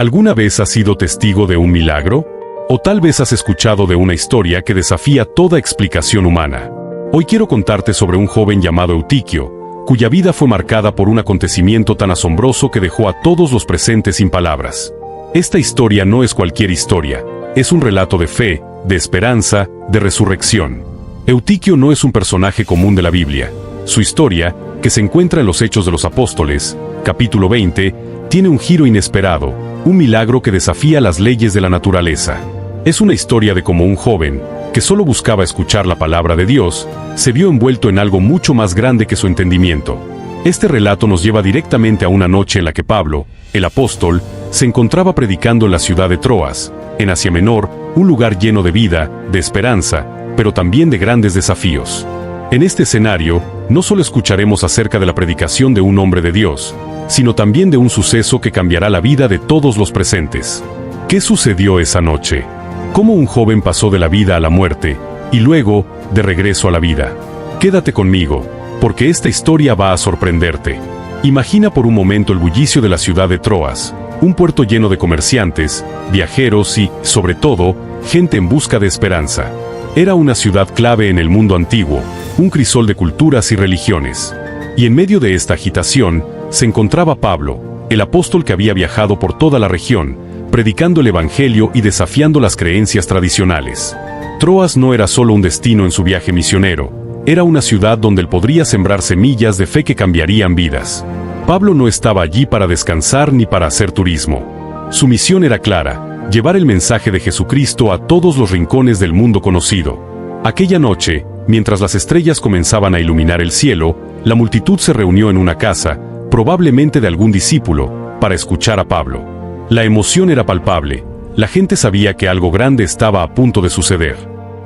¿Alguna vez has sido testigo de un milagro? ¿O tal vez has escuchado de una historia que desafía toda explicación humana? Hoy quiero contarte sobre un joven llamado Eutiquio, cuya vida fue marcada por un acontecimiento tan asombroso que dejó a todos los presentes sin palabras. Esta historia no es cualquier historia, es un relato de fe, de esperanza, de resurrección. Eutiquio no es un personaje común de la Biblia. Su historia, que se encuentra en los Hechos de los Apóstoles, capítulo 20, tiene un giro inesperado, un milagro que desafía las leyes de la naturaleza. Es una historia de cómo un joven, que solo buscaba escuchar la palabra de Dios, se vio envuelto en algo mucho más grande que su entendimiento. Este relato nos lleva directamente a una noche en la que Pablo, el apóstol, se encontraba predicando en la ciudad de Troas, en Asia Menor, un lugar lleno de vida, de esperanza, pero también de grandes desafíos. En este escenario, no solo escucharemos acerca de la predicación de un hombre de Dios, sino también de un suceso que cambiará la vida de todos los presentes. ¿Qué sucedió esa noche? ¿Cómo un joven pasó de la vida a la muerte, y luego, de regreso a la vida? Quédate conmigo, porque esta historia va a sorprenderte. Imagina por un momento el bullicio de la ciudad de Troas, un puerto lleno de comerciantes, viajeros y, sobre todo, gente en busca de esperanza. Era una ciudad clave en el mundo antiguo, un crisol de culturas y religiones. Y en medio de esta agitación, se encontraba Pablo, el apóstol que había viajado por toda la región, predicando el evangelio y desafiando las creencias tradicionales. Troas no era solo un destino en su viaje misionero, era una ciudad donde él podría sembrar semillas de fe que cambiarían vidas. Pablo no estaba allí para descansar ni para hacer turismo. Su misión era clara: llevar el mensaje de Jesucristo a todos los rincones del mundo conocido. Aquella noche, mientras las estrellas comenzaban a iluminar el cielo, la multitud se reunió en una casa, probablemente de algún discípulo, para escuchar a Pablo. La emoción era palpable, la gente sabía que algo grande estaba a punto de suceder.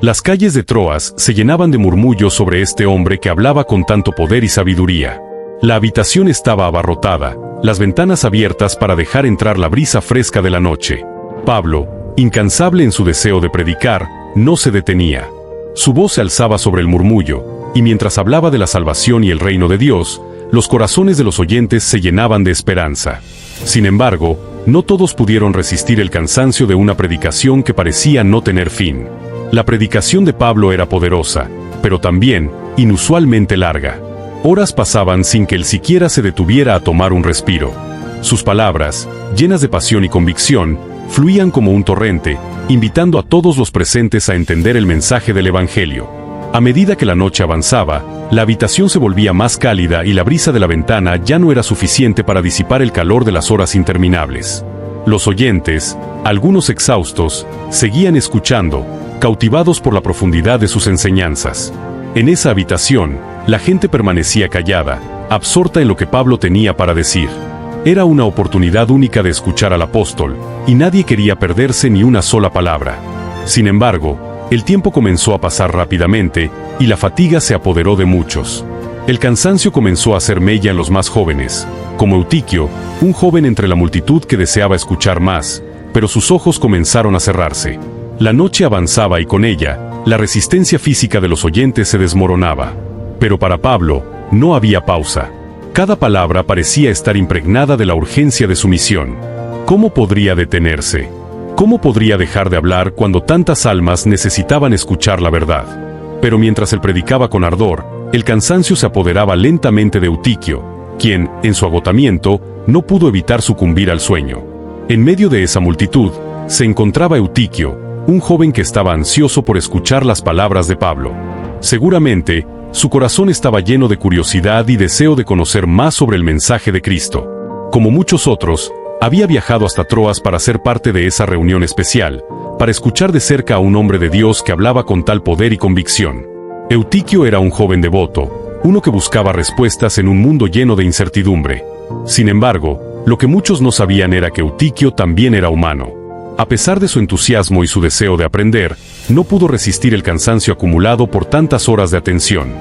Las calles de Troas se llenaban de murmullos sobre este hombre que hablaba con tanto poder y sabiduría. La habitación estaba abarrotada, las ventanas abiertas para dejar entrar la brisa fresca de la noche. Pablo, incansable en su deseo de predicar, no se detenía. Su voz se alzaba sobre el murmullo, y mientras hablaba de la salvación y el reino de Dios, los corazones de los oyentes se llenaban de esperanza. Sin embargo, no todos pudieron resistir el cansancio de una predicación que parecía no tener fin. La predicación de Pablo era poderosa, pero también, inusualmente larga. Horas pasaban sin que él siquiera se detuviera a tomar un respiro. Sus palabras, llenas de pasión y convicción, fluían como un torrente, invitando a todos los presentes a entender el mensaje del Evangelio. A medida que la noche avanzaba, la habitación se volvía más cálida y la brisa de la ventana ya no era suficiente para disipar el calor de las horas interminables. Los oyentes, algunos exhaustos, seguían escuchando, cautivados por la profundidad de sus enseñanzas. En esa habitación, la gente permanecía callada, absorta en lo que Pablo tenía para decir. Era una oportunidad única de escuchar al apóstol, y nadie quería perderse ni una sola palabra. Sin embargo, el tiempo comenzó a pasar rápidamente, y la fatiga se apoderó de muchos. El cansancio comenzó a hacer mella en los más jóvenes, como Eutiquio, un joven entre la multitud que deseaba escuchar más, pero sus ojos comenzaron a cerrarse. La noche avanzaba y con ella, la resistencia física de los oyentes se desmoronaba. Pero para Pablo, no había pausa. Cada palabra parecía estar impregnada de la urgencia de su misión. ¿Cómo podría detenerse? ¿Cómo podría dejar de hablar cuando tantas almas necesitaban escuchar la verdad? Pero mientras él predicaba con ardor, el cansancio se apoderaba lentamente de Eutiquio, quien, en su agotamiento, no pudo evitar sucumbir al sueño. En medio de esa multitud, se encontraba Eutiquio, un joven que estaba ansioso por escuchar las palabras de Pablo. Seguramente, su corazón estaba lleno de curiosidad y deseo de conocer más sobre el mensaje de Cristo. Como muchos otros, había viajado hasta Troas para ser parte de esa reunión especial, para escuchar de cerca a un hombre de Dios que hablaba con tal poder y convicción. Eutiquio era un joven devoto, uno que buscaba respuestas en un mundo lleno de incertidumbre. Sin embargo, lo que muchos no sabían era que Eutiquio también era humano. A pesar de su entusiasmo y su deseo de aprender, no pudo resistir el cansancio acumulado por tantas horas de atención.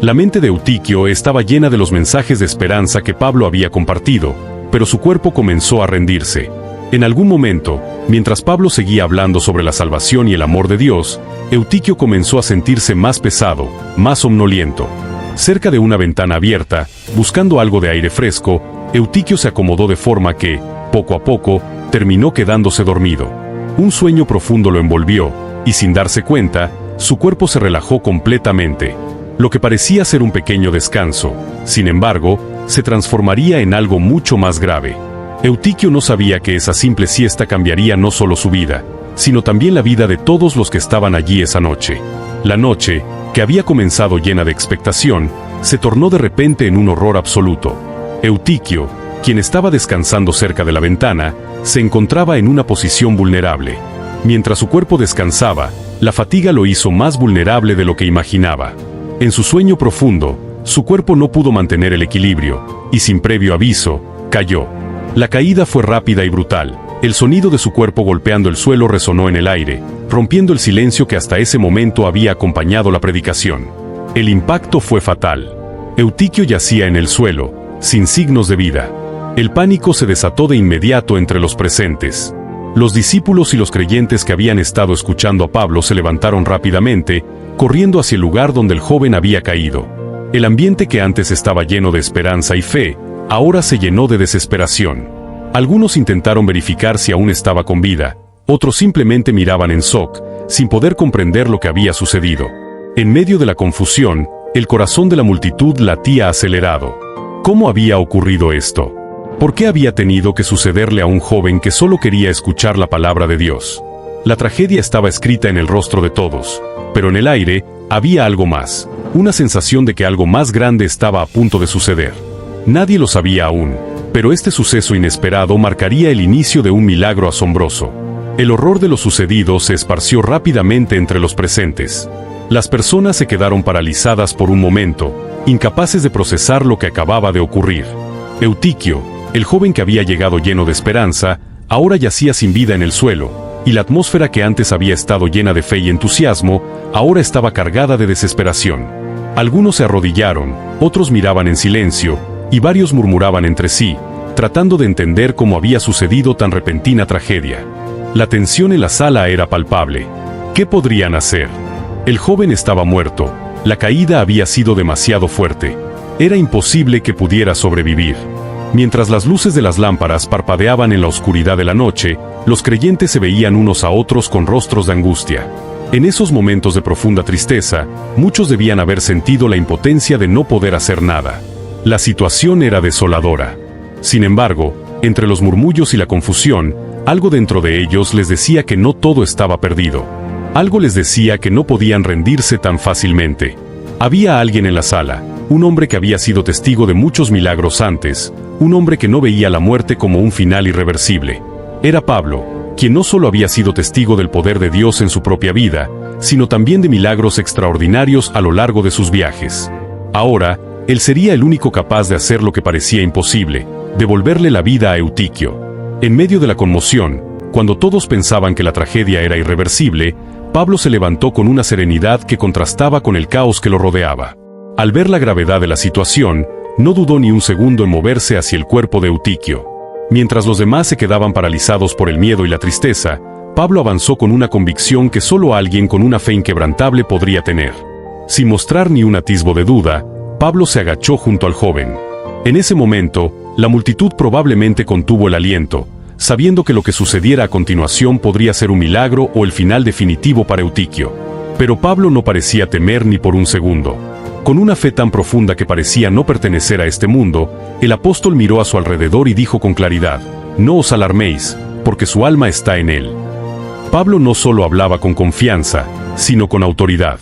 La mente de Eutiquio estaba llena de los mensajes de esperanza que Pablo había compartido, pero su cuerpo comenzó a rendirse. En algún momento, mientras Pablo seguía hablando sobre la salvación y el amor de Dios, Eutiquio comenzó a sentirse más pesado, más somnoliento. Cerca de una ventana abierta, buscando algo de aire fresco, Eutiquio se acomodó de forma que, poco a poco, terminó quedándose dormido. Un sueño profundo lo envolvió, y sin darse cuenta, su cuerpo se relajó completamente. Lo que parecía ser un pequeño descanso, sin embargo, se transformaría en algo mucho más grave. Eutiquio no sabía que esa simple siesta cambiaría no solo su vida, sino también la vida de todos los que estaban allí esa noche. La noche, que había comenzado llena de expectación, se tornó de repente en un horror absoluto. Eutiquio, quien estaba descansando cerca de la ventana, se encontraba en una posición vulnerable. Mientras su cuerpo descansaba, la fatiga lo hizo más vulnerable de lo que imaginaba. En su sueño profundo, su cuerpo no pudo mantener el equilibrio, y sin previo aviso, cayó. La caída fue rápida y brutal. El sonido de su cuerpo golpeando el suelo resonó en el aire, rompiendo el silencio que hasta ese momento había acompañado la predicación. El impacto fue fatal. Eutiquio yacía en el suelo, sin signos de vida. El pánico se desató de inmediato entre los presentes. Los discípulos y los creyentes que habían estado escuchando a Pablo se levantaron rápidamente, corriendo hacia el lugar donde el joven había caído. El ambiente que antes estaba lleno de esperanza y fe, ahora se llenó de desesperación. Algunos intentaron verificar si aún estaba con vida, otros simplemente miraban en shock, sin poder comprender lo que había sucedido. En medio de la confusión, el corazón de la multitud latía acelerado. ¿Cómo había ocurrido esto? ¿Por qué había tenido que sucederle a un joven que solo quería escuchar la palabra de Dios? La tragedia estaba escrita en el rostro de todos, pero en el aire había algo más, una sensación de que algo más grande estaba a punto de suceder. Nadie lo sabía aún, pero este suceso inesperado marcaría el inicio de un milagro asombroso. El horror de lo sucedido se esparció rápidamente entre los presentes. Las personas se quedaron paralizadas por un momento, incapaces de procesar lo que acababa de ocurrir. Eutiquio, el joven que había llegado lleno de esperanza, ahora yacía sin vida en el suelo, y la atmósfera que antes había estado llena de fe y entusiasmo, ahora estaba cargada de desesperación. Algunos se arrodillaron, otros miraban en silencio, y varios murmuraban entre sí, tratando de entender cómo había sucedido tan repentina tragedia. La tensión en la sala era palpable. ¿Qué podrían hacer? El joven estaba muerto, la caída había sido demasiado fuerte. Era imposible que pudiera sobrevivir. Mientras las luces de las lámparas parpadeaban en la oscuridad de la noche, los creyentes se veían unos a otros con rostros de angustia. En esos momentos de profunda tristeza, muchos debían haber sentido la impotencia de no poder hacer nada. La situación era desoladora. Sin embargo, entre los murmullos y la confusión, algo dentro de ellos les decía que no todo estaba perdido. Algo les decía que no podían rendirse tan fácilmente. Había alguien en la sala, un hombre que había sido testigo de muchos milagros antes, un hombre que no veía la muerte como un final irreversible. Era Pablo, quien no solo había sido testigo del poder de Dios en su propia vida, sino también de milagros extraordinarios a lo largo de sus viajes. Ahora, él sería el único capaz de hacer lo que parecía imposible, devolverle la vida a Eutiquio. En medio de la conmoción, cuando todos pensaban que la tragedia era irreversible, Pablo se levantó con una serenidad que contrastaba con el caos que lo rodeaba. Al ver la gravedad de la situación, no dudó ni un segundo en moverse hacia el cuerpo de Eutiquio. Mientras los demás se quedaban paralizados por el miedo y la tristeza, Pablo avanzó con una convicción que solo alguien con una fe inquebrantable podría tener. Sin mostrar ni un atisbo de duda, Pablo se agachó junto al joven. En ese momento, la multitud probablemente contuvo el aliento, sabiendo que lo que sucediera a continuación podría ser un milagro o el final definitivo para Eutiquio. Pero Pablo no parecía temer ni por un segundo. Con una fe tan profunda que parecía no pertenecer a este mundo, el apóstol miró a su alrededor y dijo con claridad: «No os alarméis, porque su alma está en él». Pablo no solo hablaba con confianza, sino con autoridad.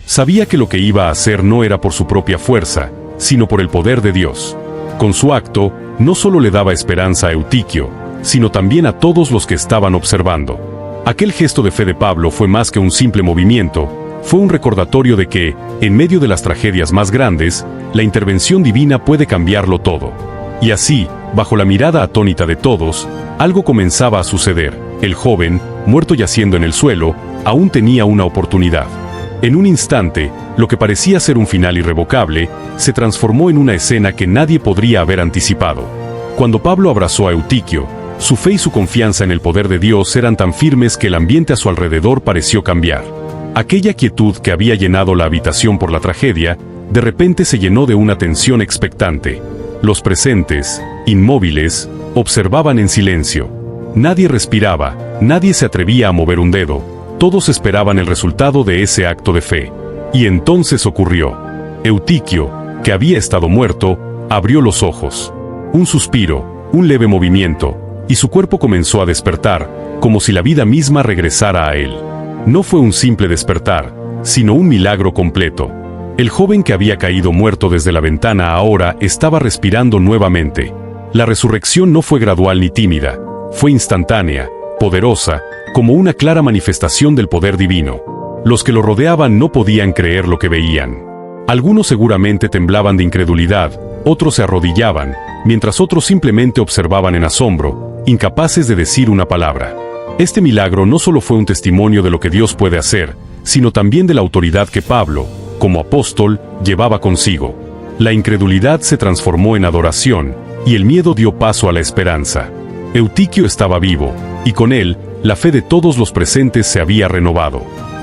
Sabía que lo que iba a hacer no era por su propia fuerza, sino por el poder de Dios. Con su acto, no solo le daba esperanza a Eutiquio, sino también a todos los que estaban observando. Aquel gesto de fe de Pablo fue más que un simple movimiento, fue un recordatorio de que, en medio de las tragedias más grandes, la intervención divina puede cambiarlo todo. Y así, bajo la mirada atónita de todos, algo comenzaba a suceder. El joven, muerto yaciendo en el suelo, aún tenía una oportunidad. En un instante, lo que parecía ser un final irrevocable, se transformó en una escena que nadie podría haber anticipado. Cuando Pablo abrazó a Eutiquio, su fe y su confianza en el poder de Dios eran tan firmes que el ambiente a su alrededor pareció cambiar. Aquella quietud que había llenado la habitación por la tragedia, de repente se llenó de una tensión expectante. Los presentes, inmóviles, observaban en silencio. Nadie respiraba, nadie se atrevía a mover un dedo, todos esperaban el resultado de ese acto de fe. Y entonces ocurrió. Eutiquio, que había estado muerto, abrió los ojos. Un suspiro, un leve movimiento, y su cuerpo comenzó a despertar, como si la vida misma regresara a él. No fue un simple despertar, sino un milagro completo. El joven que había caído muerto desde la ventana ahora estaba respirando nuevamente. La resurrección no fue gradual ni tímida, fue instantánea, poderosa, como una clara manifestación del poder divino. Los que lo rodeaban no podían creer lo que veían. Algunos seguramente temblaban de incredulidad, otros se arrodillaban, mientras otros simplemente observaban en asombro, incapaces de decir una palabra. Este milagro no solo fue un testimonio de lo que Dios puede hacer, sino también de la autoridad que Pablo, como apóstol, llevaba consigo. La incredulidad se transformó en adoración, y el miedo dio paso a la esperanza. Eutiquio estaba vivo, y con él, la fe de todos los presentes se había renovado.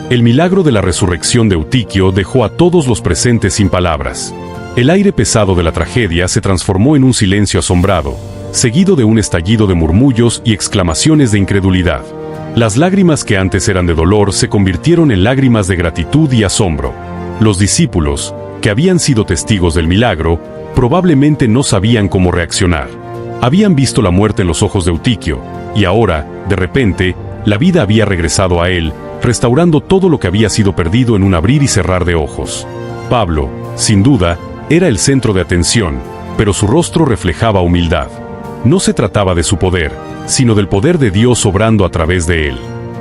El milagro de la resurrección de Eutiquio dejó a todos los presentes sin palabras. El aire pesado de la tragedia se transformó en un silencio asombrado, seguido de un estallido de murmullos y exclamaciones de incredulidad. Las lágrimas que antes eran de dolor se convirtieron en lágrimas de gratitud y asombro. Los discípulos, que habían sido testigos del milagro, probablemente no sabían cómo reaccionar. Habían visto la muerte en los ojos de Eutiquio, y ahora, de repente, la vida había regresado a él, restaurando todo lo que había sido perdido en un abrir y cerrar de ojos. Pablo, sin duda, era el centro de atención, pero su rostro reflejaba humildad. No se trataba de su poder, sino del poder de Dios obrando a través de él.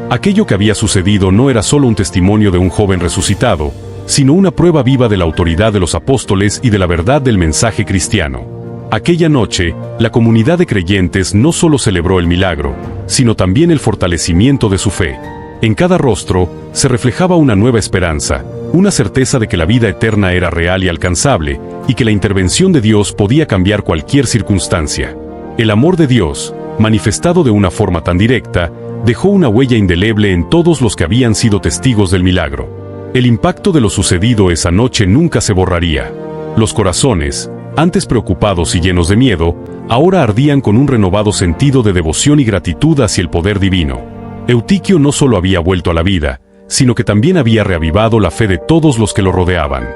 Aquello que había sucedido no era solo un testimonio de un joven resucitado, sino una prueba viva de la autoridad de los apóstoles y de la verdad del mensaje cristiano. Aquella noche, la comunidad de creyentes no solo celebró el milagro, sino también el fortalecimiento de su fe. En cada rostro, se reflejaba una nueva esperanza, una certeza de que la vida eterna era real y alcanzable, y que la intervención de Dios podía cambiar cualquier circunstancia. El amor de Dios, manifestado de una forma tan directa, dejó una huella indeleble en todos los que habían sido testigos del milagro. El impacto de lo sucedido esa noche nunca se borraría. Los corazones, antes preocupados y llenos de miedo, ahora ardían con un renovado sentido de devoción y gratitud hacia el poder divino. Eutiquio no solo había vuelto a la vida, sino que también había reavivado la fe de todos los que lo rodeaban.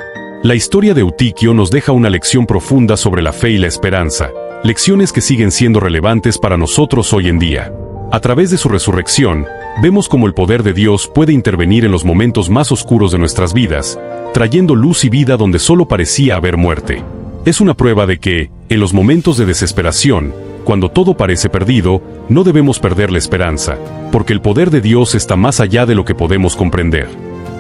La historia de Eutiquio nos deja una lección profunda sobre la fe y la esperanza, lecciones que siguen siendo relevantes para nosotros hoy en día. A través de su resurrección, vemos cómo el poder de Dios puede intervenir en los momentos más oscuros de nuestras vidas, trayendo luz y vida donde solo parecía haber muerte. Es una prueba de que, en los momentos de desesperación, cuando todo parece perdido, no debemos perder la esperanza, porque el poder de Dios está más allá de lo que podemos comprender.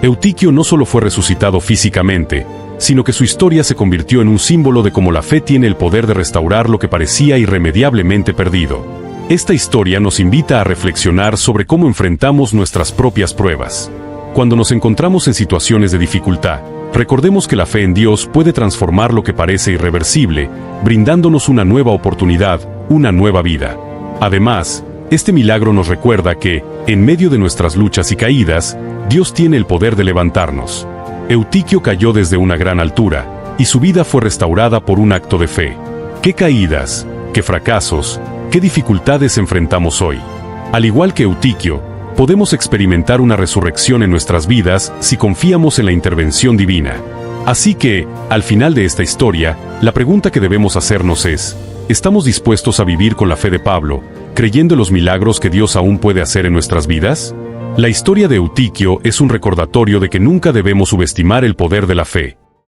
Eutiquio no solo fue resucitado físicamente, sino que su historia se convirtió en un símbolo de cómo la fe tiene el poder de restaurar lo que parecía irremediablemente perdido. Esta historia nos invita a reflexionar sobre cómo enfrentamos nuestras propias pruebas. Cuando nos encontramos en situaciones de dificultad, recordemos que la fe en Dios puede transformar lo que parece irreversible, brindándonos una nueva oportunidad, una nueva vida. Además, este milagro nos recuerda que, en medio de nuestras luchas y caídas, Dios tiene el poder de levantarnos. Eutiquio cayó desde una gran altura, y su vida fue restaurada por un acto de fe. ¿Qué caídas, qué fracasos, qué dificultades enfrentamos hoy? Al igual que Eutiquio, podemos experimentar una resurrección en nuestras vidas si confiamos en la intervención divina. Así que, al final de esta historia, la pregunta que debemos hacernos es: ¿estamos dispuestos a vivir con la fe de Pablo, creyendo en los milagros que Dios aún puede hacer en nuestras vidas? La historia de Eutiquio es un recordatorio de que nunca debemos subestimar el poder de la fe.